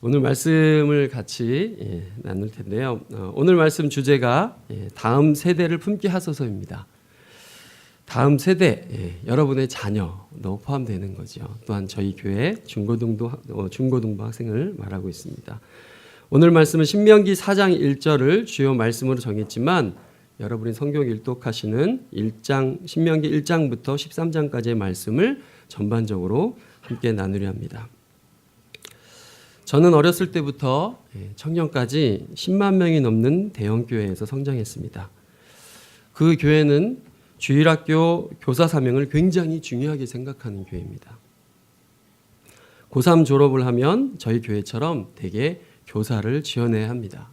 오늘 말씀을 같이 나눌 텐데요. 오늘 말씀 주제가 다음 세대를 품게 하소서입니다. 다음 세대, 여러분의 자녀도 포함되는 거죠. 또한 저희 교회 중고등부 학생을 말하고 있습니다. 오늘 말씀은 신명기 4장 1절을 주요 말씀으로 정했지만 여러분이 성경 일독하시는 신명기 1장부터 13장까지의 말씀을 전반적으로 함께 나누려 합니다. 저는 어렸을 때부터 청년까지 10만 명이 넘는 대형 교회에서 성장했습니다. 그 교회는 주일학교 교사 사명을 굉장히 중요하게 생각하는 교회입니다. 고3 졸업을 하면 저희 교회처럼 대개 교사를 지원해야 합니다.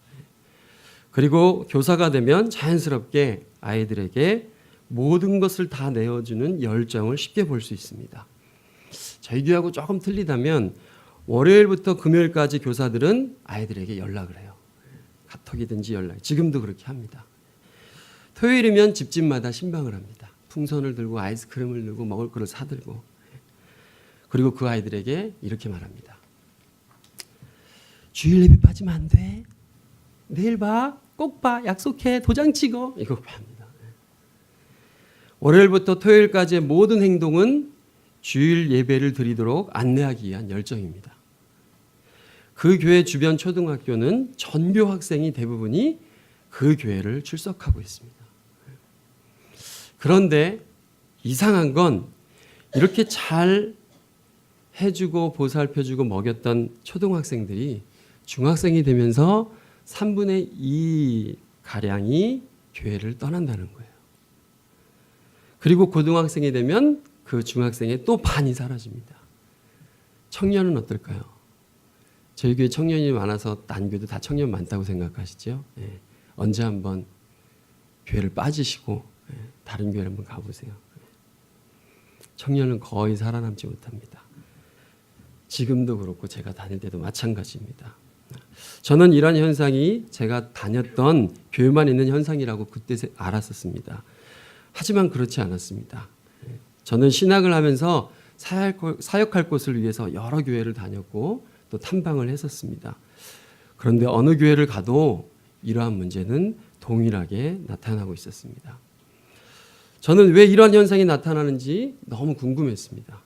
그리고 교사가 되면 자연스럽게 아이들에게 모든 것을 다 내어주는 열정을 쉽게 볼 수 있습니다. 저희 교회하고 조금 틀리다면 월요일부터 금요일까지 교사들은 아이들에게 연락을 해요. 카톡이든지 지금도 그렇게 합니다. 토요일이면 집집마다 신방을 합니다. 풍선을 들고 아이스크림을 들고 먹을 거를 사들고, 그리고 그 아이들에게 이렇게 말합니다. 주일 예배 빠지면 안 돼. 내일 봐. 꼭 봐. 약속해. 도장 찍어. 이거 합니다. 월요일부터 토요일까지의 모든 행동은 주일 예배를 드리도록 안내하기 위한 열정입니다. 그 교회 주변 초등학교는 전교 학생이 대부분이 그 교회를 출석하고 있습니다. 그런데 이상한 건 이렇게 잘 해주고 보살펴주고 먹였던 초등학생들이 중학생이 되면서 3분의 2 가량이 교회를 떠난다는 거예요. 그리고 고등학생이 되면 그 중학생의 또 반이 사라집니다. 청년은 어떨까요? 저희 교회 청년이 많아서 딴 교회도 다 청년 많다고 생각하시죠? 언제 한번 교회를 빠지시고 다른 교회를 한번 가보세요. 청년은 거의 살아남지 못합니다. 지금도 그렇고 제가 다닐 때도 마찬가지입니다. 저는 이런 현상이 제가 다녔던 교회만 있는 현상이라고 그때 알았었습니다. 하지만 그렇지 않았습니다. 저는 신학을 하면서 사역할 곳을 위해서 여러 교회를 다녔고 또 탐방을 했었습니다. 그런데 어느 교회를 가도 이러한 문제는 동일하게 나타나고 있었습니다. 저는 왜 이러한 현상이 나타나는지 너무 궁금했습니다.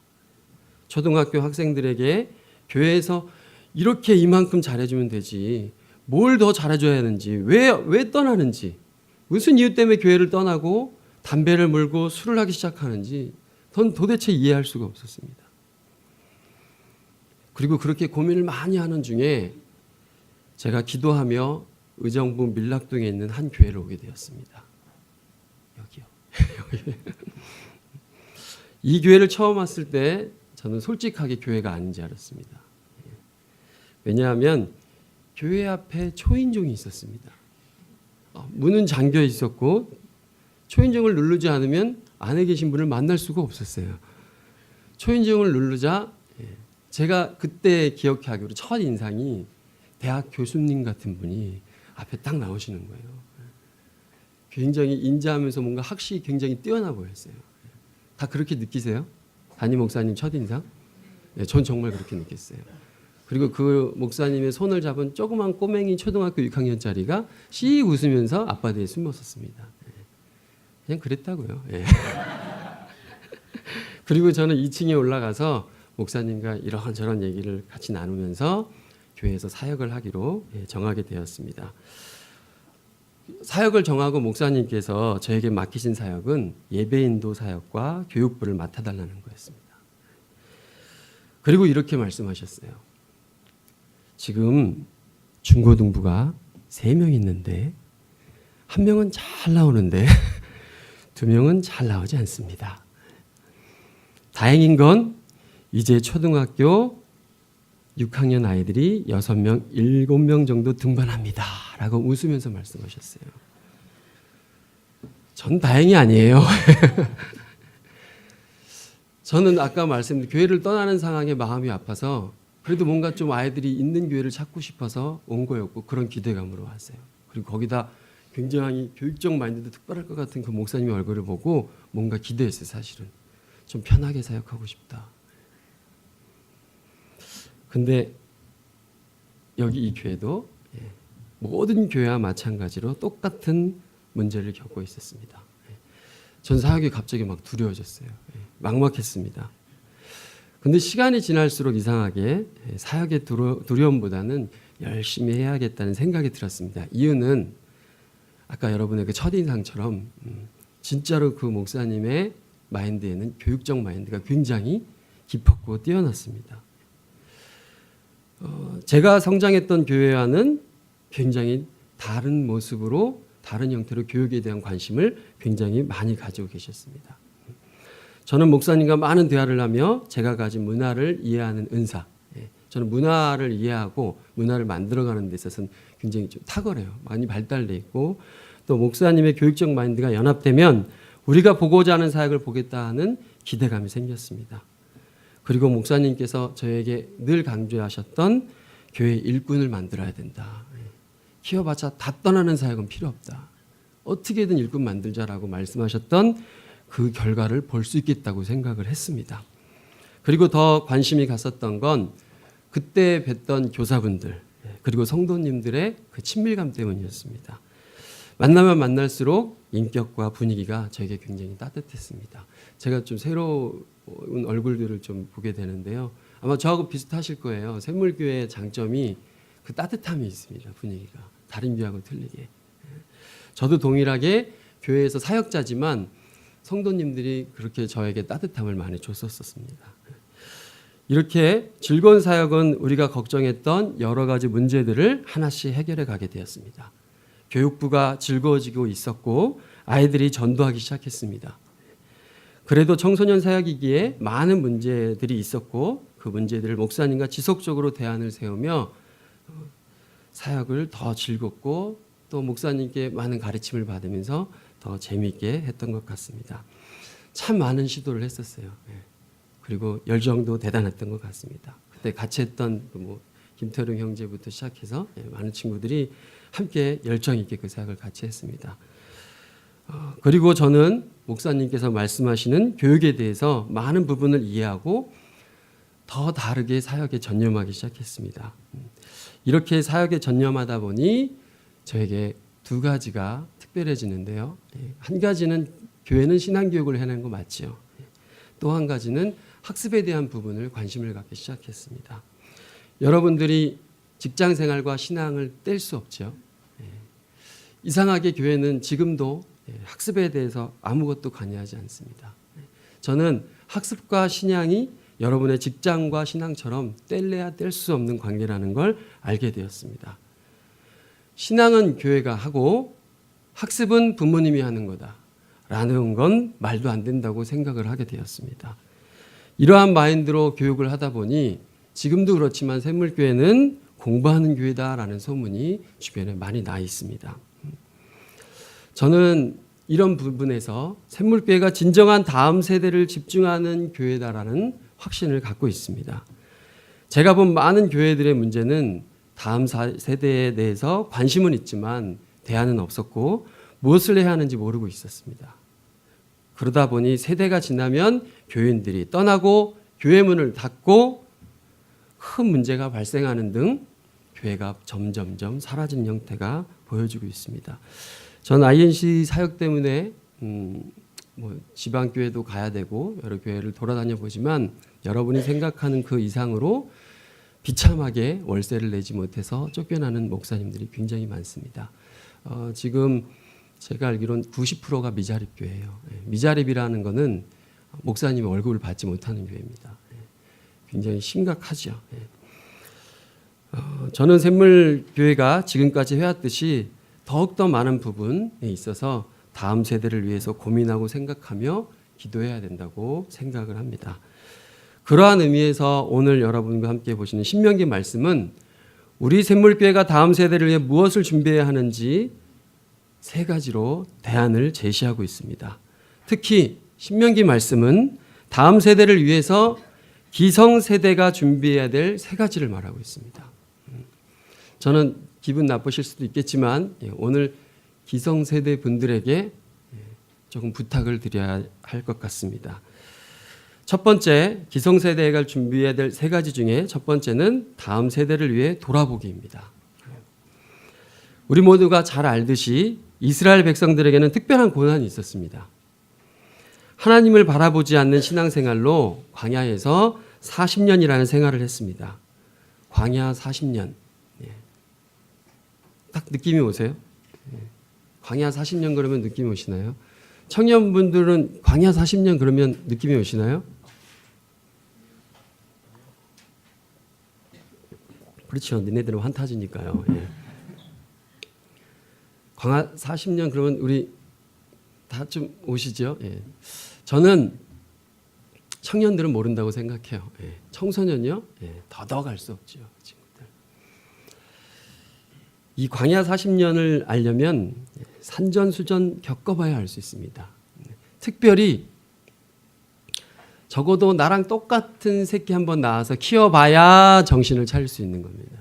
초등학교 학생들에게 교회에서 이렇게 이만큼 잘해주면 되지 뭘 더 잘해줘야 하는지, 왜 떠나는지, 무슨 이유 때문에 교회를 떠나고 담배를 물고 술을 하기 시작하는지 전 도대체 이해할 수가 없었습니다. 그리고 그렇게 고민을 많이 하는 중에 제가 기도하며 의정부 밀락동에 있는 한 교회를 오게 되었습니다. 여기요. 이 교회를 처음 왔을 때 저는 솔직하게 교회가 아닌지 알았습니다. 왜냐하면 교회 앞에 초인종이 있었습니다. 문은 잠겨 있었고 초인종을 누르지 않으면 안에 계신 분을 만날 수가 없었어요. 초인종을 누르자 제가 그때 기억하기로 첫 인상이 대학 교수님 같은 분이 앞에 딱 나오시는 거예요. 굉장히 인자하면서 뭔가 학식이 굉장히 뛰어나 보였어요. 다 그렇게 느끼세요? 담임 목사님 첫인상? 전 정말 그렇게 느꼈어요. 그리고 그 목사님의 손을 잡은 조그만 꼬맹이 초등학교 6학년짜리가 씩 웃으면서 아빠 뒤에 숨었었습니다. 그냥 그랬다고요. 그리고 저는 2층에 올라가서 목사님과 이런저런 얘기를 같이 나누면서 교회에서 사역을 하기로 정하게 되었습니다. 사역을 정하고 목사님께서 저에게 맡기신 사역은 예배인도 사역과 교육부를 맡아달라는 거였습니다. 그리고 이렇게 말씀하셨어요. 지금 중고등부가 3명 있는데 1명은 잘 나오는데 2명은 잘 나오지 않습니다. 다행인 건 이제 초등학교 6학년 아이들이 6명, 7명 정도 등반합니다. 라고 웃으면서 말씀하셨어요. 전 다행이 아니에요. 저는 아까 말씀드린 교회를 떠나는 상황에 마음이 아파서 그래도 뭔가 좀 아이들이 있는 교회를 찾고 싶어서 온 거였고 그런 기대감으로 왔어요. 그리고 거기다 굉장히 교육적 마인드도 특별할 것 같은 그 목사님의 얼굴을 보고 뭔가 기대했어요. 사실은 좀 편하게 사역하고 싶다. 근데 여기 이 교회도 모든 교회와 마찬가지로 똑같은 문제를 겪고 있었습니다. 전 사역이 갑자기 막 두려워졌어요. 막막했습니다. 근데 시간이 지날수록 이상하게 사역의 두려움보다는 열심히 해야겠다는 생각이 들었습니다. 이유는 아까 여러분의 그 첫인상처럼 진짜로 그 목사님의 마인드에는 교육적 마인드가 굉장히 깊었고 뛰어났습니다. 제가 성장했던 교회와는 굉장히 다른 모습으로 다른 형태로 교육에 대한 관심을 굉장히 많이 가지고 계셨습니다. 저는 목사님과 많은 대화를 하며 제가 가진 문화를 이해하는 은사, 저는 문화를 이해하고 문화를 만들어가는 데 있어서는 굉장히 좀 탁월해요. 많이 발달돼 있고 또 목사님의 교육적 마인드가 연합되면 우리가 보고자 하는 사역을 보겠다 하는 기대감이 생겼습니다. 그리고 목사님께서 저에게 늘 강조하셨던 교회 일꾼을 만들어야 된다. 키워봤자 다 떠나는 사역은 필요 없다. 어떻게든 일꾼 만들자라고 말씀하셨던 그 결과를 볼 수 있겠다고 생각을 했습니다. 그리고 더 관심이 갔었던 건 그때 뵀던 교사분들 그리고 성도님들의 그 친밀감 때문이었습니다. 만나면 만날수록 인격과 분위기가 저에게 굉장히 따뜻했습니다. 제가 좀 새로운 얼굴들을 좀 보게 되는데요. 아마 저하고 비슷하실 거예요. 샘물교회의 장점이 그 따뜻함이 있습니다. 분위기가 다른 교회하고 틀리게. 저도 동일하게 교회에서 사역자지만 성도님들이 그렇게 저에게 따뜻함을 많이 줬었습니다. 이렇게 즐거운 사역은 우리가 걱정했던 여러 가지 문제들을 하나씩 해결해 가게 되었습니다. 교육부가 즐거워지고 있었고 아이들이 전도하기 시작했습니다. 그래도 청소년 사역이기에 많은 문제들이 있었고 그 문제들을 목사님과 지속적으로 대안을 세우며 사역을 더 즐겁고 또 목사님께 많은 가르침을 받으면서 더 재미있게 했던 것 같습니다. 참 많은 시도를 했었어요. 그리고 열정도 대단했던 것 같습니다. 그때 같이 했던 김태룡 형제부터 시작해서 많은 친구들이 함께 열정 있게 그 사역을 같이 했습니다. 그리고 저는 목사님께서 말씀하시는 교육에 대해서 많은 부분을 이해하고 더 다르게 사역에 전념하기 시작했습니다. 이렇게 사역에 전념하다 보니 저에게 두 가지가 특별해지는데요. 한 가지는 교회는 신앙교육을 해내는 거 맞죠. 또 한 가지는 학습에 대한 부분을 관심을 갖기 시작했습니다. 여러분들이 직장생활과 신앙을 뗄 수 없죠. 이상하게 교회는 지금도 학습에 대해서 아무것도 관여하지 않습니다. 저는 학습과 신앙이 여러분의 직장과 신앙처럼 뗄래야 뗄 수 없는 관계라는 걸 알게 되었습니다. 신앙은 교회가 하고 학습은 부모님이 하는 거다라는 건 말도 안 된다고 생각을 하게 되었습니다. 이러한 마인드로 교육을 하다 보니 지금도 그렇지만 샘물교회는 공부하는 교회다라는 소문이 주변에 많이 나 있습니다. 저는 이런 부분에서 샘물교회가 진정한 다음 세대를 집중하는 교회다라는 확신을 갖고 있습니다. 제가 본 많은 교회들의 문제는 다음 세대에 대해서 관심은 있지만 대안은 없었고 무엇을 해야 하는지 모르고 있었습니다. 그러다 보니 세대가 지나면 교인들이 떠나고 교회 문을 닫고 큰 문제가 발생하는 등 교회가 점점점 사라지는 형태가 보여지고 있습니다. 전 INC 사역 때문에 지방교회도 가야 되고 여러 교회를 돌아다녀 보지만 여러분이 생각하는 그 이상으로 비참하게 월세를 내지 못해서 쫓겨나는 목사님들이 굉장히 많습니다. 지금 제가 알기로는 90%가 미자립 교회예요. 미자립이라는 것은 목사님의 월급을 받지 못하는 교회입니다. 굉장히 심각하죠. 저는 샘물교회가 지금까지 해왔듯이 더욱더 많은 부분에 있어서 다음 세대를 위해서 고민하고 생각하며 기도해야 된다고 생각을 합니다. 그러한 의미에서 오늘 여러분과 함께 보시는 신명기 말씀은 우리 샘물교회가 다음 세대를 위해 무엇을 준비해야 하는지 세 가지로 대안을 제시하고 있습니다. 특히 신명기 말씀은 다음 세대를 위해서 기성세대가 준비해야 될 세 가지를 말하고 있습니다. 저는 기분 나쁘실 수도 있겠지만 오늘 기성세대 분들에게 조금 부탁을 드려야 할 것 같습니다. 첫 번째, 기성세대가 준비해야 될 세 가지 중에 첫 번째는 다음 세대를 위해 돌아보기입니다. 우리 모두가 잘 알듯이 이스라엘 백성들에게는 특별한 고난이 있었습니다. 하나님을 바라보지 않는 신앙생활로 광야에서 40년이라는 생활을 했습니다. 광야 40년. 딱 느낌이 오세요? 광야 40년 그러면 느낌이 오시나요? 청년분들은 광야 40년 그러면 느낌이 오시나요? 그렇죠. 니네들은 환타지니까요. 예. 광야 40년 그러면 우리 다 좀 오시죠? 예. 저는 청년들은 모른다고 생각해요. 예. 청소년요? 예. 더더욱 알 수 없죠. 친구들. 이 광야 40년을 알려면 산전수전 겪어봐야 알 수 있습니다. 특별히 적어도 나랑 똑같은 새끼 한번 낳아서 키워봐야 정신을 차릴 수 있는 겁니다.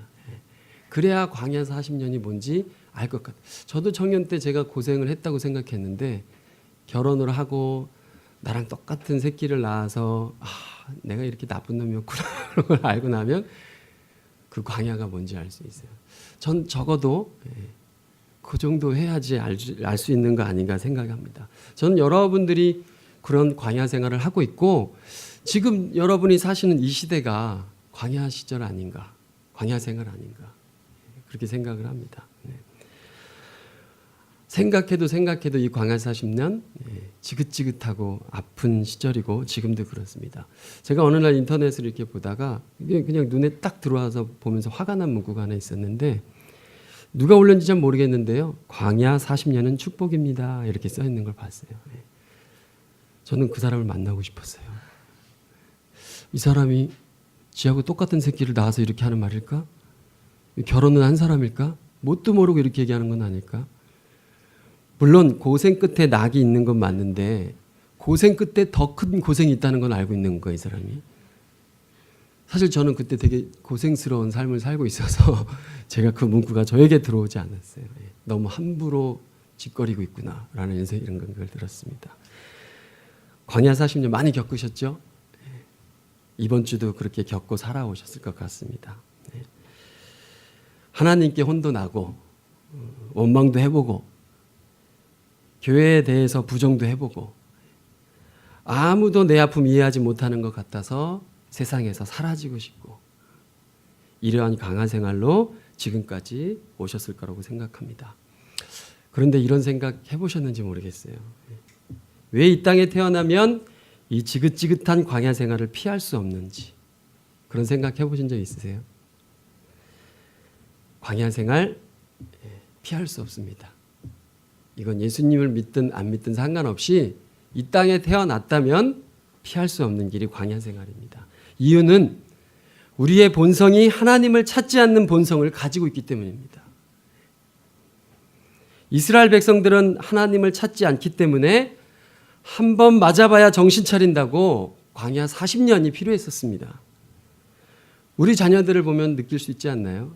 그래야 광야 40년이 뭔지 알 것 같아요. 저도 청년 때 제가 고생을 했다고 생각했는데 결혼을 하고 나랑 똑같은 새끼를 낳아서 내가 이렇게 나쁜 놈이었구나 그런 걸 알고 나면 그 광야가 뭔지 알 수 있어요. 전 적어도 그 정도 해야지 알 수 있는 거 아닌가 생각합니다. 저는 여러분들이 그런 광야 생활을 하고 있고 지금 여러분이 사시는 이 시대가 광야 시절 아닌가, 광야 생활 아닌가 그렇게 생각을 합니다. 생각해도 이 광야 40년 지긋지긋하고 아픈 시절이고 지금도 그렇습니다. 제가 어느 날 인터넷을 이렇게 보다가 그냥 눈에 딱 들어와서 보면서 화가 난 문구가 하나 있었는데 누가 올렸는지 잘 모르겠는데요. 광야 40년은 축복입니다. 이렇게 써 있는 걸 봤어요. 저는 그 사람을 만나고 싶었어요. 이 사람이 지하고 똑같은 새끼를 낳아서 이렇게 하는 말일까? 결혼은 한 사람일까? 뭣도 모르고 이렇게 얘기하는 건 아닐까? 물론 고생 끝에 낙이 있는 건 맞는데 고생 끝에 더 큰 고생이 있다는 건 알고 있는 거예요, 이 사람이. 사실 저는 그때 되게 고생스러운 삶을 살고 있어서 제가 그 문구가 저에게 들어오지 않았어요. 너무 함부로 짓거리고 있구나라는 이런 생각을 들었습니다. 광야 40년 많이 겪으셨죠? 이번 주도 그렇게 겪고 살아오셨을 것 같습니다. 하나님께 혼도 나고 원망도 해보고 교회에 대해서 부정도 해보고 아무도 내 아픔 이해하지 못하는 것 같아서 세상에서 사라지고 싶고 이러한 강한 생활로 지금까지 오셨을 거라고 생각합니다. 그런데 이런 생각 해보셨는지 모르겠어요. 왜 이 땅에 태어나면 이 지긋지긋한 광야 생활을 피할 수 없는지 그런 생각 해보신 적 있으세요? 광야 생활 피할 수 없습니다. 이건 예수님을 믿든 안 믿든 상관없이 이 땅에 태어났다면 피할 수 없는 길이 광야 생활입니다. 이유는 우리의 본성이 하나님을 찾지 않는 본성을 가지고 있기 때문입니다. 이스라엘 백성들은 하나님을 찾지 않기 때문에 한 번 맞아봐야 정신 차린다고 광야 40년이 필요했었습니다. 우리 자녀들을 보면 느낄 수 있지 않나요?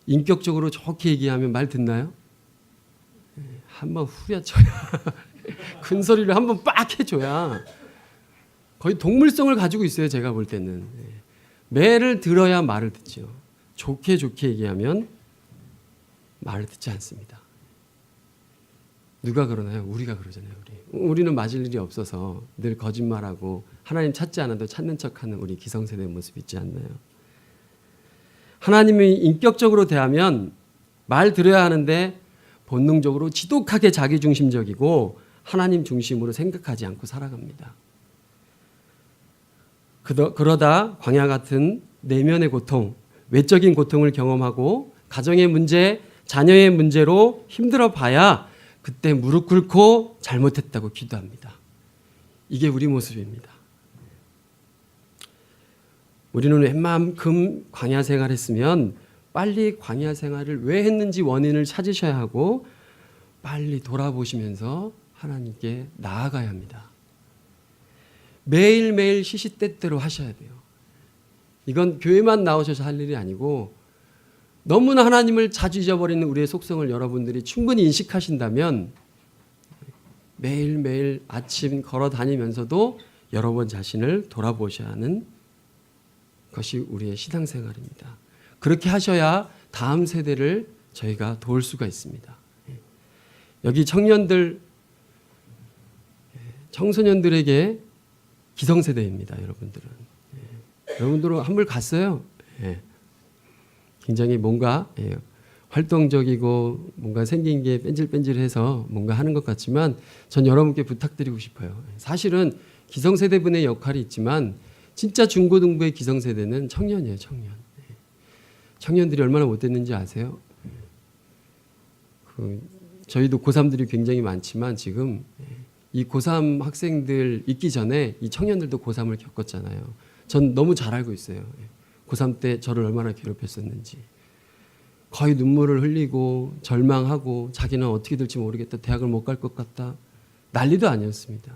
인격적으로 좋게 얘기하면 말 듣나요? 한번 후려쳐야 큰 소리를 한번 빡 해줘야 거의 동물성을 가지고 있어요. 제가 볼 때는 매를 들어야 말을 듣죠. 좋게 얘기하면 말을 듣지 않습니다. 누가 그러나요? 우리가 그러잖아요. 우리는 맞을 일이 없어서 늘 거짓말하고 하나님 찾지 않아도 찾는 척하는 우리 기성세대의 모습 있지 않나요? 하나님이 인격적으로 대하면 말 들어야 하는데 본능적으로 지독하게 자기중심적이고 하나님 중심으로 생각하지 않고 살아갑니다. 그러다 광야 같은 내면의 고통, 외적인 고통을 경험하고 가정의 문제, 자녀의 문제로 힘들어 봐야 그때 무릎 꿇고 잘못했다고 기도합니다. 이게 우리 모습입니다. 우리는 웬만큼 광야 생활했으면 빨리 광야 생활을 왜 했는지 원인을 찾으셔야 하고 빨리 돌아보시면서 하나님께 나아가야 합니다. 매일매일 시시때때로 하셔야 돼요. 이건 교회만 나오셔서 할 일이 아니고 너무나 하나님을 자주 잊어버리는 우리의 속성을 여러분들이 충분히 인식하신다면 매일매일 아침 걸어 다니면서도 여러 번 자신을 돌아보셔야 하는 것이 우리의 신앙생활입니다. 그렇게 하셔야 다음 세대를 저희가 도울 수가 있습니다. 여기 청년들, 청소년들에게 기성세대입니다. 여러분들은. 여러분들은 한물 갔어요. 굉장히 뭔가 활동적이고 뭔가 생긴 게 뺀질뺀질해서 뭔가 하는 것 같지만 전 여러분께 부탁드리고 싶어요. 사실은 기성세대분의 역할이 있지만 진짜 중고등부의 기성세대는 청년이에요. 청년. 청년들이 얼마나 못됐는지 아세요? 저희도 고3들이 굉장히 많지만 지금 이 고3 학생들 있기 전에 이 청년들도 고3을 겪었잖아요. 전 너무 잘 알고 있어요. 고3 때 저를 얼마나 괴롭혔었는지. 거의 눈물을 흘리고 절망하고 자기는 어떻게 될지 모르겠다. 대학을 못 갈 것 같다. 난리도 아니었습니다.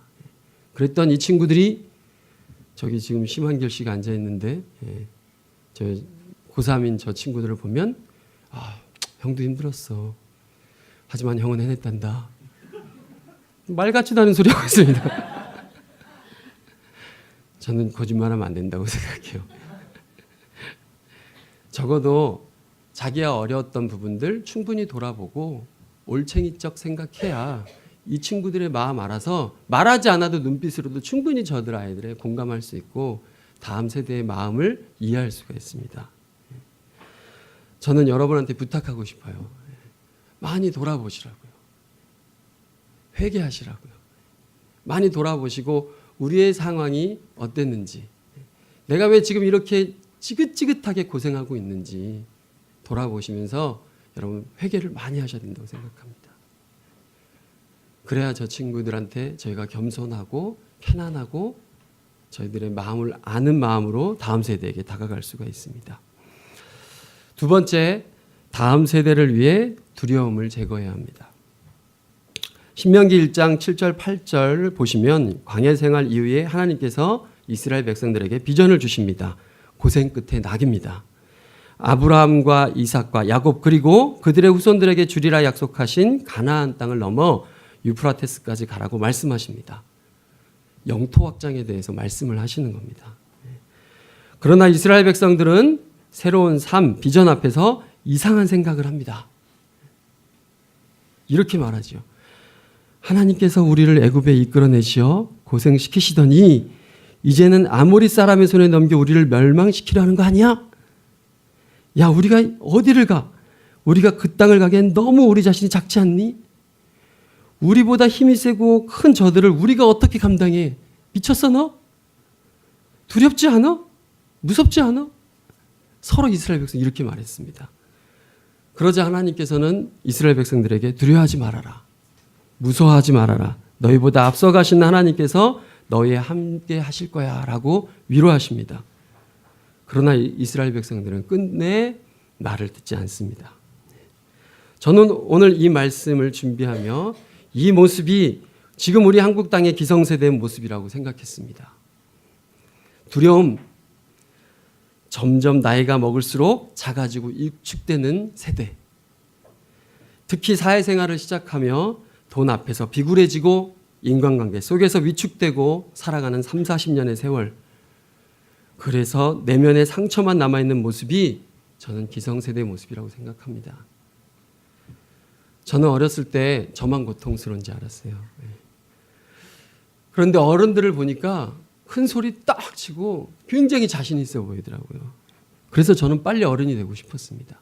그랬던 이 친구들이 저기 지금 심한결 씨가 앉아 있는데 저 고3인 저 친구들을 보면 형도 힘들었어. 하지만 형은 해냈단다. 말 같지도 않은 소리 하고 있습니다. 저는 거짓말하면 안 된다고 생각해요. 적어도 자기가 어려웠던 부분들 충분히 돌아보고 올챙이적 생각해야 이 친구들의 마음 알아서 말하지 않아도 눈빛으로도 충분히 저들 아이들의 공감할 수 있고 다음 세대의 마음을 이해할 수가 있습니다. 저는 여러분한테 부탁하고 싶어요. 많이 돌아보시라고요. 회개하시라고요. 많이 돌아보시고 우리의 상황이 어땠는지, 내가 왜 지금 이렇게 지긋지긋하게 고생하고 있는지 돌아보시면서 여러분 회개를 많이 하셔야 된다고 생각합니다. 그래야 저 친구들한테 저희가 겸손하고 편안하고 저희들의 마음을 아는 마음으로 다음 세대에게 다가갈 수가 있습니다. 두 번째, 다음 세대를 위해 두려움을 제거해야 합니다. 신명기 1장 7절 8절 보시면 광야 생활 이후에 하나님께서 이스라엘 백성들에게 비전을 주십니다. 고생 끝에 낙입니다. 아브라함과 이삭과 야곱 그리고 그들의 후손들에게 주리라 약속하신 가나안 땅을 넘어 유프라테스까지 가라고 말씀하십니다. 영토 확장에 대해서 말씀을 하시는 겁니다. 그러나 이스라엘 백성들은 새로운 삶, 비전 앞에서 이상한 생각을 합니다. 이렇게 말하죠. 하나님께서 우리를 애굽에 이끌어내시어 고생시키시더니 이제는 아모리 사람의 손에 넘겨 우리를 멸망시키려 하는 거 아니야? 야, 우리가 어디를 가? 우리가 그 땅을 가기엔 너무 우리 자신이 작지 않니? 우리보다 힘이 세고 큰 저들을 우리가 어떻게 감당해? 미쳤어 너? 두렵지 않아? 무섭지 않아? 서로 이스라엘 백성 이렇게 말했습니다. 그러자 하나님께서는 이스라엘 백성들에게 두려워하지 말아라. 무서워하지 말아라. 너희보다 앞서가신 하나님께서 너희와 함께 하실 거야 라고 위로하십니다. 그러나 이스라엘 백성들은 끝내 말을 듣지 않습니다. 저는 오늘 이 말씀을 준비하며 이 모습이 지금 우리 한국 땅의 기성세대의 모습이라고 생각했습니다. 두려움, 점점 나이가 먹을수록 작아지고 위축되는 세대. 특히 사회생활을 시작하며 돈 앞에서 비굴해지고 인간관계 속에서 위축되고 살아가는 3, 40년의 세월. 그래서 내면에 상처만 남아있는 모습이 저는 기성세대의 모습이라고 생각합니다. 저는 어렸을 때 저만 고통스러운지 알았어요. 그런데 어른들을 보니까 큰 소리 딱 치고 굉장히 자신 있어 보이더라고요. 그래서 저는 빨리 어른이 되고 싶었습니다.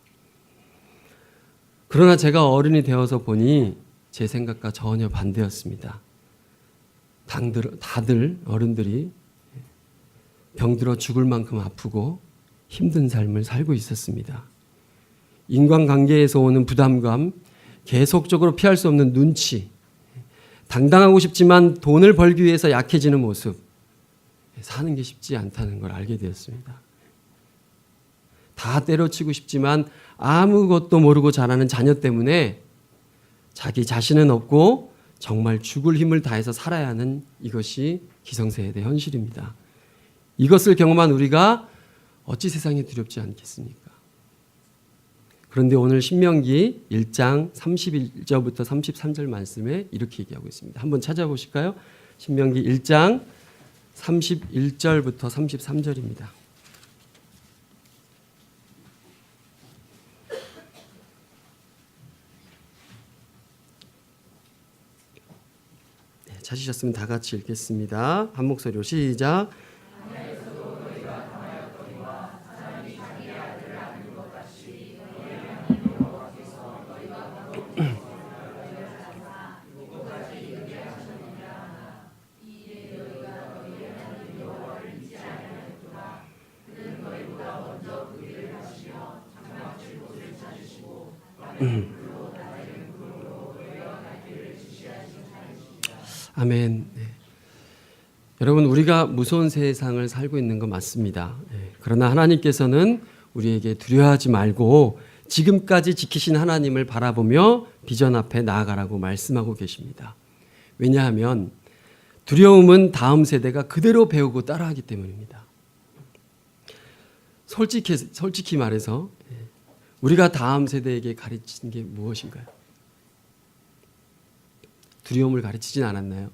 그러나 제가 어른이 되어서 보니 제 생각과 전혀 반대였습니다. 다들 어른들이 병들어 죽을 만큼 아프고 힘든 삶을 살고 있었습니다. 인간관계에서 오는 부담감, 계속적으로 피할 수 없는 눈치, 당당하고 싶지만 돈을 벌기 위해서 약해지는 모습, 사는 게 쉽지 않다는 걸 알게 되었습니다. 다 때려치고 싶지만 아무것도 모르고 자라는 자녀 때문에 자기 자신은 없고 정말 죽을 힘을 다해서 살아야 하는 이것이 기성세대의 현실입니다. 이것을 경험한 우리가 어찌 세상에 두렵지 않겠습니까? 그런데 오늘 신명기 1장 31절부터 33절 말씀에 이렇게 얘기하고 있습니다. 한번 찾아보실까요? 신명기 1장 31절부터 33절입니다. 찾으셨으면 다 같이 읽겠습니다. 한 목소리로 시작. 아멘. 네. 여러분, 우리가 무서운 세상을 살고 있는 거 맞습니다. 네. 그러나 하나님께서는 우리에게 두려워하지 말고 지금까지 지키신 하나님을 바라보며 비전 앞에 나아가라고 말씀하고 계십니다. 왜냐하면 두려움은 다음 세대가 그대로 배우고 따라하기 때문입니다. 솔직히 말해서 우리가 다음 세대에게 가르친 게 무엇인가요? 두려움을 가르치진 않았나요?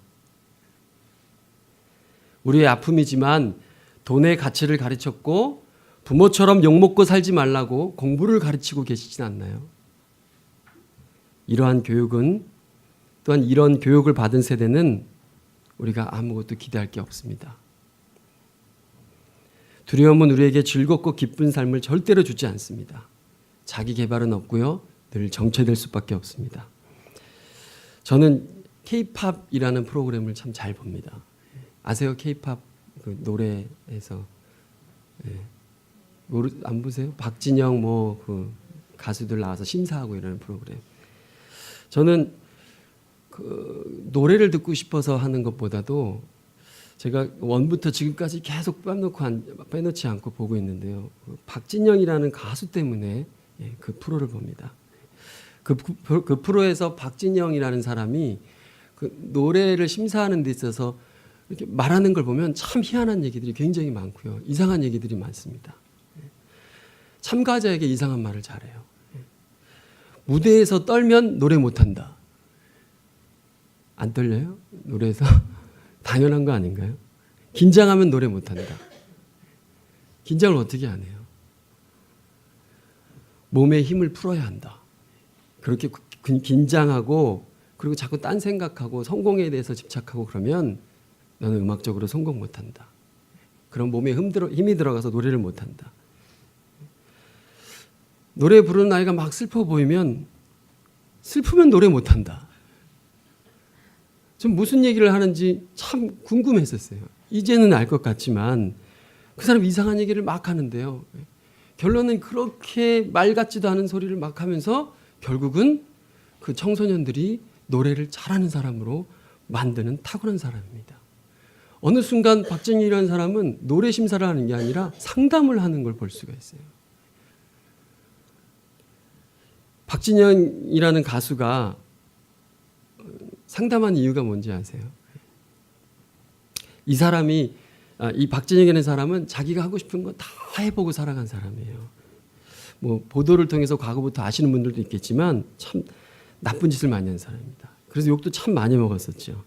우리의 아픔이지만 돈의 가치를 가르쳤고 부모처럼 욕먹고 살지 말라고 공부를 가르치고 계시진 않나요? 이러한 교육은 또한 이런 교육을 받은 세대는 우리가 아무것도 기대할 게 없습니다. 두려움은 우리에게 즐겁고 기쁜 삶을 절대로 주지 않습니다. 자기 개발은 없고요. 늘 정체될 수밖에 없습니다. 저는 K-팝이라는 프로그램을 참 잘 봅니다. 아세요? K-팝 그 노래에서 안 보세요? 박진영 그 가수들 나와서 심사하고 이러는 프로그램. 저는 그 노래를 듣고 싶어서 하는 것보다도 제가 원부터 지금까지 계속 빼놓지 않고 보고 있는데요. 박진영이라는 가수 때문에 그 프로를 봅니다. 그 프로에서 박진영이라는 사람이 그 노래를 심사하는 데 있어서 이렇게 말하는 걸 보면 참 희한한 얘기들이 굉장히 많고요. 이상한 얘기들이 많습니다. 참가자에게 이상한 말을 잘해요. 무대에서 떨면 노래 못한다. 안 떨려요? 노래에서? 당연한 거 아닌가요? 긴장하면 노래 못한다. 긴장을 어떻게 안 해요? 몸에 힘을 풀어야 한다. 그렇게 긴장하고 그리고 자꾸 딴 생각하고 성공에 대해서 집착하고 그러면 너는 음악적으로 성공 못한다. 그럼 몸에 힘이 들어가서 노래를 못한다. 노래 부르는 아이가 막 슬퍼 보이면 슬프면 노래 못한다. 좀 무슨 얘기를 하는지 참 궁금했었어요. 이제는 알 것 같지만 그 사람 이상한 얘기를 막 하는데요. 결론은 그렇게 말 같지도 않은 소리를 막 하면서 결국은 그 청소년들이 노래를 잘하는 사람으로 만드는 탁월한 사람입니다. 어느 순간 박진영이라는 사람은 노래 심사를 하는 게 아니라 상담을 하는 걸 볼 수가 있어요. 박진영이라는 가수가 상담한 이유가 뭔지 아세요? 이 사람이 이 박진영이라는 사람은 자기가 하고 싶은 거 다 해보고 살아간 사람이에요. 뭐 보도를 통해서 과거부터 아시는 분들도 있겠지만 참 나쁜 짓을 많이 한 사람입니다. 그래서 욕도 참 많이 먹었었죠.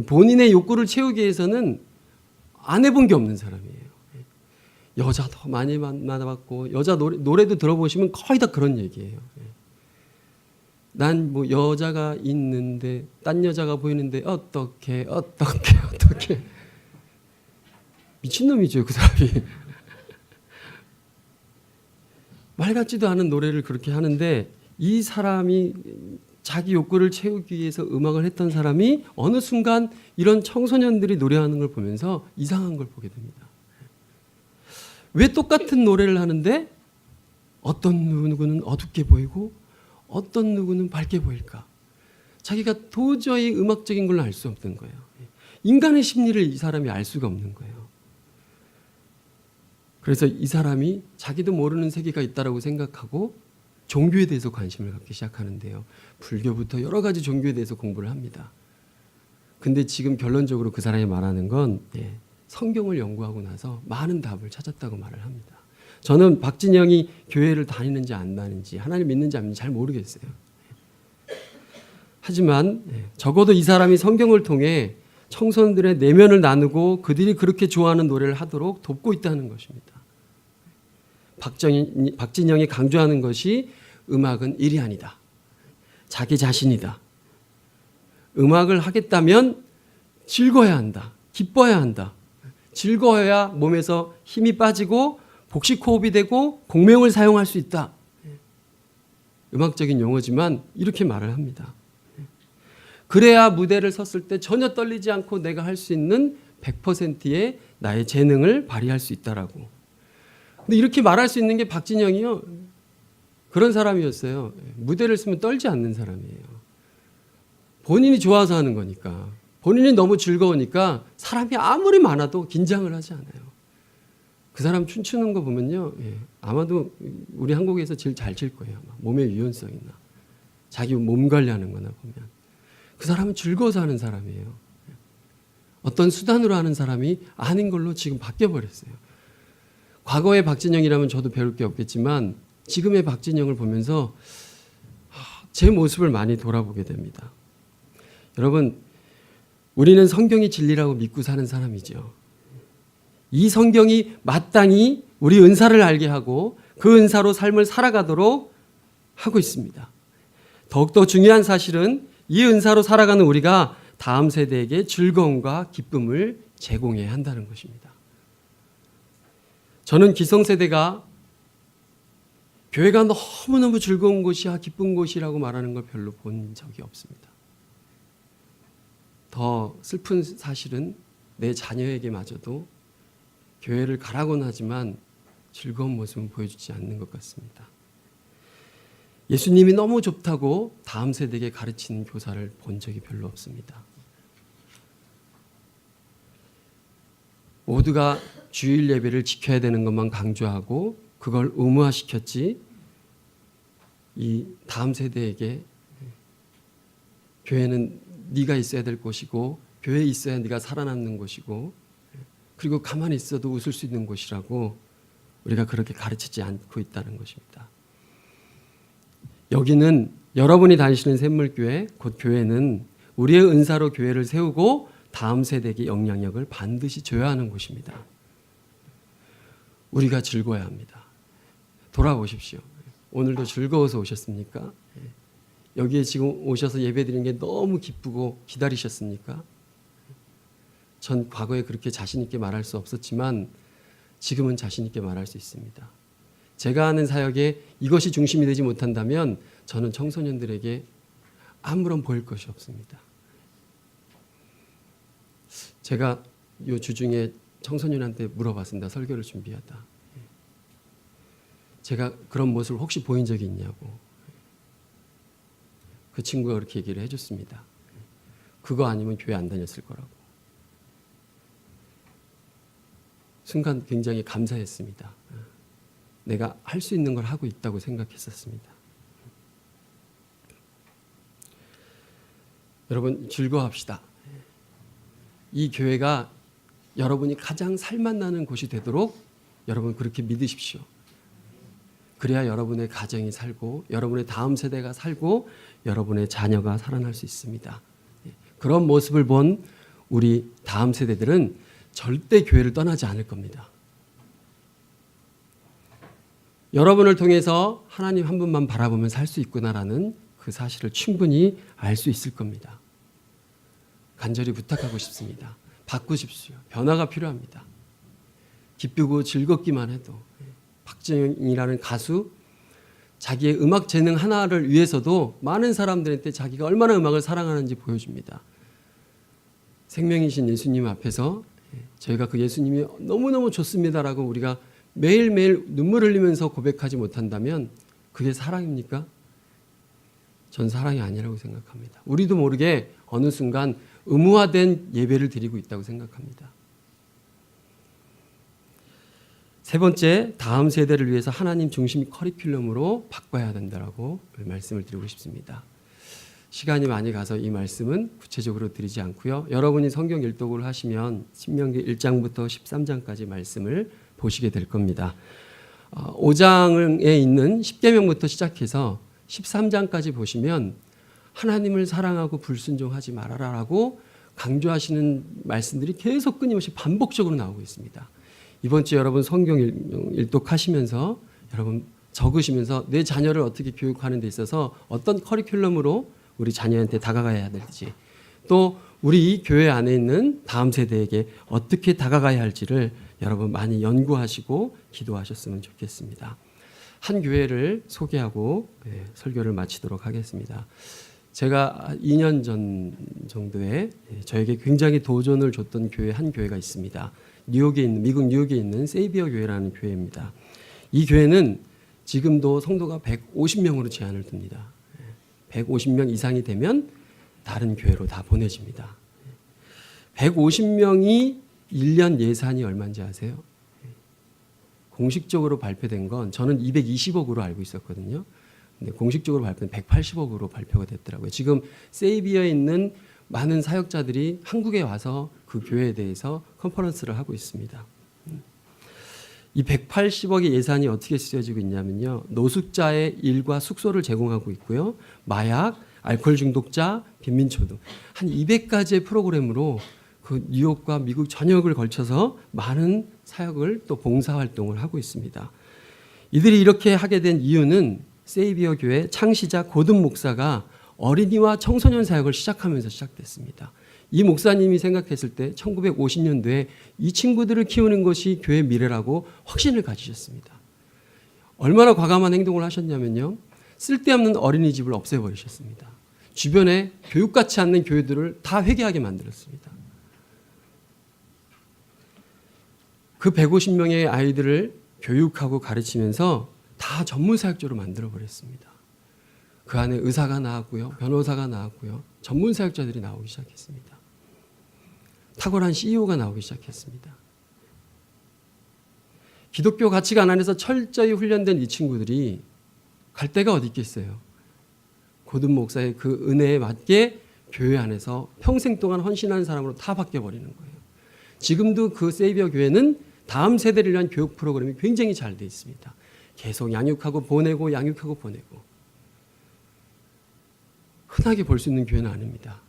본인의 욕구를 채우기 위해서는 안 해본 게 없는 사람이에요. 여자도 많이 만나봤고 여자 노래도 들어보시면 거의 다 그런 얘기예요. 난 뭐 여자가 있는데 딴 여자가 보이는데 어떻게 미친놈이죠 그 사람이. 말 같지도 않은 노래를 그렇게 하는데 이 사람이 자기 욕구를 채우기 위해서 음악을 했던 사람이 어느 순간 이런 청소년들이 노래하는 걸 보면서 이상한 걸 보게 됩니다. 왜 똑같은 노래를 하는데 어떤 누구는 어둡게 보이고 어떤 누구는 밝게 보일까? 자기가 도저히 음악적인 걸로 알 수 없는 거예요. 인간의 심리를 이 사람이 알 수가 없는 거예요. 그래서 이 사람이 자기도 모르는 세계가 있다고 생각하고 종교에 대해서 관심을 갖기 시작하는데요. 불교부터 여러 가지 종교에 대해서 공부를 합니다. 근데 지금 결론적으로 그 사람이 말하는 건 성경을 연구하고 나서 많은 답을 찾았다고 말을 합니다. 저는 박진영이 교회를 다니는지 안 다니는지 하나님 믿는지 안 믿는지 잘 모르겠어요. 하지만 적어도 이 사람이 성경을 통해 청소년들의 내면을 나누고 그들이 그렇게 좋아하는 노래를 하도록 돕고 있다는 것입니다. 박진영이 강조하는 것이 음악은 일이 아니다. 자기 자신이다. 음악을 하겠다면 즐거워야 한다. 기뻐야 한다. 즐거워야 몸에서 힘이 빠지고 복식 호흡이 되고 공명을 사용할 수 있다. 음악적인 용어지만 이렇게 말을 합니다. 그래야 무대를 섰을 때 전혀 떨리지 않고 내가 할 수 있는 100%의 나의 재능을 발휘할 수 있다라고. 근데 이렇게 말할 수 있는 게 박진영이요. 그런 사람이었어요. 무대를 쓰면 떨지 않는 사람이에요. 본인이 좋아서 하는 거니까. 본인이 너무 즐거우니까 사람이 아무리 많아도 긴장을 하지 않아요. 그 사람 춤추는 거 보면요. 아마도 우리 한국에서 제일 잘 칠 거예요. 몸의 유연성이나 자기 몸 관리하는 거나 보면. 그 사람은 즐거워서 하는 사람이에요. 어떤 수단으로 하는 사람이 아닌 걸로 지금 바뀌어버렸어요. 과거의 박진영이라면 저도 배울 게 없겠지만 지금의 박진영을 보면서 제 모습을 많이 돌아보게 됩니다. 여러분, 우리는 성경이 진리라고 믿고 사는 사람이죠. 이 성경이 마땅히 우리 은사를 알게 하고 그 은사로 삶을 살아가도록 하고 있습니다. 더욱더 중요한 사실은 이 은사로 살아가는 우리가 다음 세대에게 즐거움과 기쁨을 제공해야 한다는 것입니다. 저는 기성세대가 교회가 너무너무 즐거운 곳이야 기쁜 곳이라고 말하는 걸 별로 본 적이 없습니다. 더 슬픈 사실은 내 자녀에게마저도 교회를 가라고는 하지만 즐거운 모습은 보여주지 않는 것 같습니다. 예수님이 너무 좋다고 다음 세대에게 가르치는 교사를 본 적이 별로 없습니다. 모두가 주일 예배를 지켜야 되는 것만 강조하고 그걸 의무화시켰지 이 다음 세대에게 교회는 네가 있어야 될 곳이고 교회에 있어야 네가 살아남는 곳이고 그리고 가만히 있어도 웃을 수 있는 곳이라고 우리가 그렇게 가르치지 않고 있다는 것입니다. 여기는 여러분이 다니시는 샘물교회, 곧 교회는 우리의 은사로 교회를 세우고 다음 세대에게 영향력을 반드시 줘야 하는 곳입니다. 우리가 즐거워야 합니다. 돌아보십시오. 오늘도 즐거워서 오셨습니까? 여기에 지금 오셔서 예배드리는 게 너무 기쁘고 기다리셨습니까? 전 과거에 그렇게 자신 있게 말할 수 없었지만 지금은 자신 있게 말할 수 있습니다. 제가 하는 사역에 이것이 중심이 되지 못한다면 저는 청소년들에게 아무런 보일 것이 없습니다. 제가 이 주중에 청소년한테 물어봤습니다. 설교를 준비하다. 제가 그런 모습을 혹시 보인 적이 있냐고. 그 친구가 그렇게 얘기를 해줬습니다. 그거 아니면 교회 안 다녔을 거라고. 순간 굉장히 감사했습니다. 내가 할 수 있는 걸 하고 있다고 생각했었습니다. 여러분 즐거워합시다. 이 교회가 여러분이 가장 살맛나는 곳이 되도록 여러분 그렇게 믿으십시오. 그래야 여러분의 가정이 살고 여러분의 다음 세대가 살고 여러분의 자녀가 살아날 수 있습니다. 그런 모습을 본 우리 다음 세대들은 절대 교회를 떠나지 않을 겁니다. 여러분을 통해서 하나님 한 분만 바라보면 살 수 있구나라는 그 사실을 충분히 알 수 있을 겁니다. 간절히 부탁하고 싶습니다. 바꾸십시오. 변화가 필요합니다. 기쁘고 즐겁기만 해도 박진영이라는 가수 자기의 음악 재능 하나를 위해서도 많은 사람들한테 자기가 얼마나 음악을 사랑하는지 보여줍니다. 생명이신 예수님 앞에서 저희가 그 예수님이 너무너무 좋습니다라고 우리가 매일매일 눈물 흘리면서 고백하지 못한다면 그게 사랑입니까? 전 사랑이 아니라고 생각합니다. 우리도 모르게 어느 순간 의무화된 예배를 드리고 있다고 생각합니다. 세 번째, 다음 세대를 위해서 하나님 중심 커리큘럼으로 바꿔야 된다고 말씀을 드리고 싶습니다. 시간이 많이 가서 이 말씀은 구체적으로 드리지 않고요. 여러분이 성경 일독을 하시면 신명기 1장부터 13장까지 말씀을 보시게 될 겁니다. 5장에 있는 10계명부터 시작해서 13장까지 보시면 하나님을 사랑하고 불순종하지 말아라라고 강조하시는 말씀들이 계속 끊임없이 반복적으로 나오고 있습니다. 이번 주 여러분 성경 일독하시면서 여러분 적으시면서 내 자녀를 어떻게 교육하는 데 있어서 어떤 커리큘럼으로 우리 자녀한테 다가가야 될지, 또 우리 교회 안에 있는 다음 세대에게 어떻게 다가가야 할지를 여러분 많이 연구하시고 기도하셨으면 좋겠습니다. 한 교회를 소개하고 설교를 마치도록 하겠습니다. 제가 2년 전 정도에 저에게 굉장히 도전을 줬던 교회 한 교회가 있습니다. 미국 뉴욕에 있는 세이비어 교회라는 교회입니다. 이 교회는 지금도 성도가 150명으로 제한을 둡니다. 150명 이상이 되면 다른 교회로 다 보내집니다. 150명이 1년 예산이 얼마인지 아세요? 공식적으로 발표된 건 저는 220억으로 알고 있었거든요. 근데 공식적으로 발표는 180억으로 발표가 됐더라고요. 지금 세이비어에 있는 많은 사역자들이 한국에 와서 그 교회에 대해서 컨퍼런스를 하고 있습니다. 이 180억의 예산이 어떻게 쓰여지고 있냐면요. 노숙자의 일과 숙소를 제공하고 있고요. 마약, 알코올 중독자, 빈민초등 한 200가지의 프로그램으로 그 뉴욕과 미국 전역을 걸쳐서 많은 사역을 또 봉사활동을 하고 있습니다. 이들이 이렇게 하게 된 이유는 세이비어 교회 창시자 고든 목사가 어린이와 청소년 사역을 시작하면서 시작됐습니다. 이 목사님이 생각했을 때 1950년도에 이 친구들을 키우는 것이 교회의 미래라고 확신을 가지셨습니다. 얼마나 과감한 행동을 하셨냐면요. 쓸데없는 어린이집을 없애버리셨습니다. 주변에 교육같이 않는 교회들을 다 회개하게 만들었습니다. 그 150명의 아이들을 교육하고 가르치면서 다 전문 사역자로 만들어버렸습니다. 그 안에 의사가 나왔고요. 변호사가 나왔고요. 전문 사역자들이 나오기 시작했습니다. 탁월한 CEO가 나오기 시작했습니다. 기독교 가치관 안에서 철저히 훈련된 이 친구들이 갈 데가 어디 있겠어요. 고든 목사의 그 은혜에 맞게 교회 안에서 평생 동안 헌신하는 사람으로 다 바뀌어버리는 거예요. 지금도 그 세이비어 교회는 다음 세대를 위한 교육 프로그램이 굉장히 잘 돼 있습니다. 계속 양육하고 보내고 양육하고 보내고. 흔하게 볼 수 있는 교회는 아닙니다.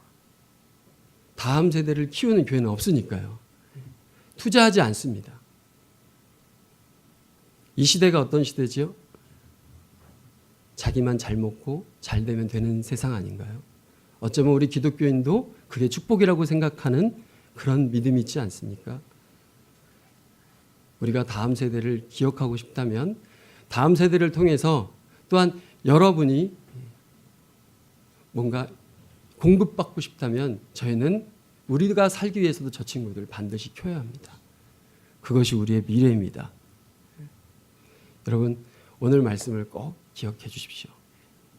다음 세대를 키우는 교회는 없으니까요. 투자하지 않습니다. 이 시대가 어떤 시대지요? 자기만 잘 먹고 잘 되면 되는 세상 아닌가요? 어쩌면 우리 기독교인도 그게 축복이라고 생각하는 그런 믿음이 있지 않습니까? 우리가 다음 세대를 기억하고 싶다면 다음 세대를 통해서 또한 여러분이 뭔가 공급받고 싶다면 저희는 우리가 살기 위해서도 저 친구들 반드시 키워야 합니다. 그것이 우리의 미래입니다. 여러분 오늘 말씀을 꼭 기억해 주십시오.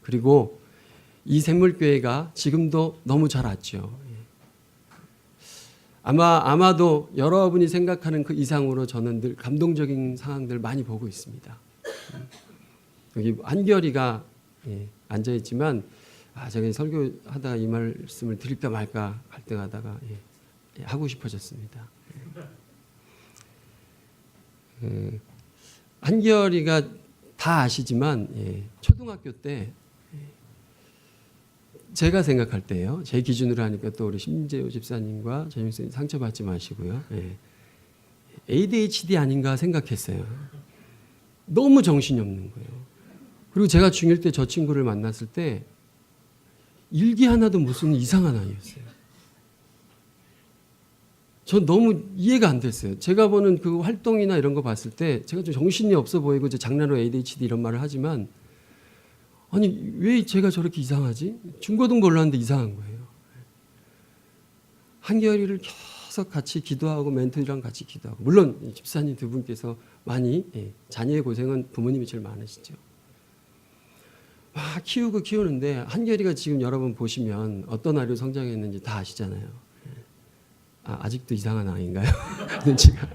그리고 이 샘물교회가 지금도 너무 잘 왔죠. 아마도 여러분이 생각하는 그 이상으로 저는 늘 감동적인 상황들 많이 보고 있습니다. 여기 한결이가 앉아있지만 제가 설교하다가 이 말씀을 드릴까 말까 갈등하다가 하고 싶어졌습니다. 한결이가 다 아시지만 초등학교 때 제가 생각할 때요. 제 기준으로 하니까 또 우리 심재호 집사님과 전영 선생님 상처받지 마시고요. ADHD 아닌가 생각했어요. 너무 정신이 없는 거예요. 그리고 제가 중1 때 저 친구를 만났을 때 일기 하나도 무슨 이상한 아이였어요. 전 너무 이해가 안 됐어요. 제가 보는 그 활동이나 이런 거 봤을 때 제가 좀 정신이 없어 보이고 장난으로 ADHD 이런 말을 하지만 아니 왜 제가 저렇게 이상하지? 중고등부 올랐는데 이상한 거예요. 한결이를 계속 같이 기도하고 멘토랑 같이 기도하고 물론 집사님 두 분께서 많이 자녀의 고생은 부모님이 제일 많으시죠. 막 키우는데 한결이가 지금 여러분 보시면 어떤 아이로 성장했는지 다 아시잖아요. 아직도 이상한 아이인가요? 눈치가.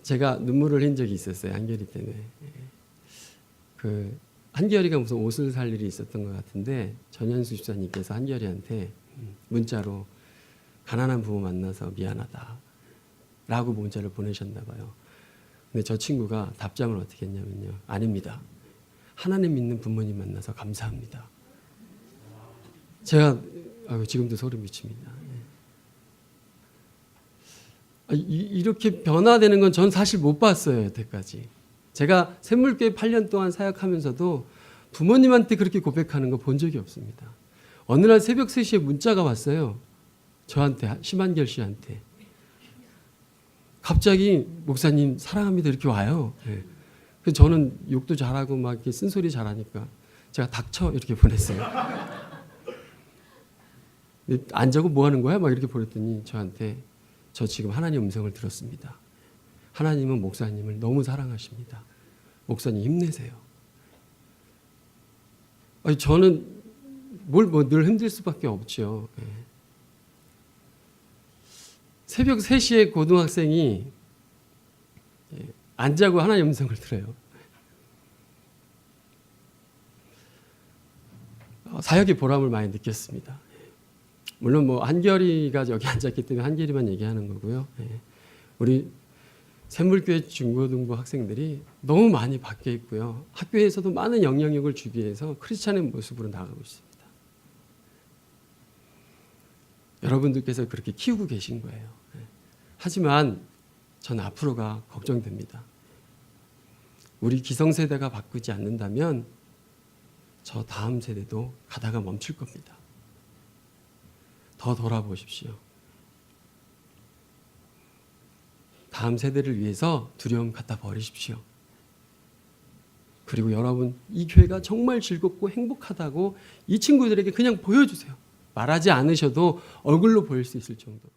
제가 눈물을 흘린 적이 있었어요. 한결이 때문에. 그 한결이가 무슨 옷을 살 일이 있었던 것 같은데 전현수 집사님께서 한결이한테 문자로 가난한 부모 만나서 미안하다 라고 문자를 보내셨나 봐요. 근데 저 친구가 답장을 어떻게 했냐면요. 아닙니다. 하나님 믿는 부모님 만나서 감사합니다. 제가 지금도 소름 끼칩니다. 이렇게 변화되는 건 전 사실 못 봤어요, 여태까지. 제가 샘물교회 8년 동안 사역하면서도 부모님한테 그렇게 고백하는 거 본 적이 없습니다. 어느 날 새벽 3시에 문자가 왔어요. 저한테, 심한결 씨한테. 갑자기 목사님 사랑합니다 이렇게 와요. 네. 그래서 저는 욕도 잘하고 막 이렇게 쓴소리 잘하니까 제가 닥쳐 이렇게 보냈어요. 안 자고 뭐 하는 거야? 막 이렇게 보냈더니 저한테 저 지금 하나님 음성을 들었습니다. 하나님은 목사님을 너무 사랑하십니다. 목사님 힘내세요. 저는 늘 힘들 수밖에 없죠. 네. 새벽 3시에 고등학생이 안 자고 하나님 음성을 들어요. 사역의 보람을 많이 느꼈습니다. 물론 한결이가 여기 앉았기 때문에 한결이만 얘기하는 거고요. 우리 샘물교회 중고등부 학생들이 너무 많이 바뀌어 있고요. 학교에서도 많은 영향력을 주기 위해서 크리스찬의 모습으로 나가고 있습니다. 여러분들께서 그렇게 키우고 계신 거예요. 하지만 전 앞으로가 걱정됩니다. 우리 기성세대가 바꾸지 않는다면 저 다음 세대도 가다가 멈출 겁니다. 더 돌아보십시오. 다음 세대를 위해서 두려움 갖다 버리십시오. 그리고 여러분, 이 교회가 정말 즐겁고 행복하다고 이 친구들에게 그냥 보여주세요. 말하지 않으셔도 얼굴로 보일 수 있을 정도로.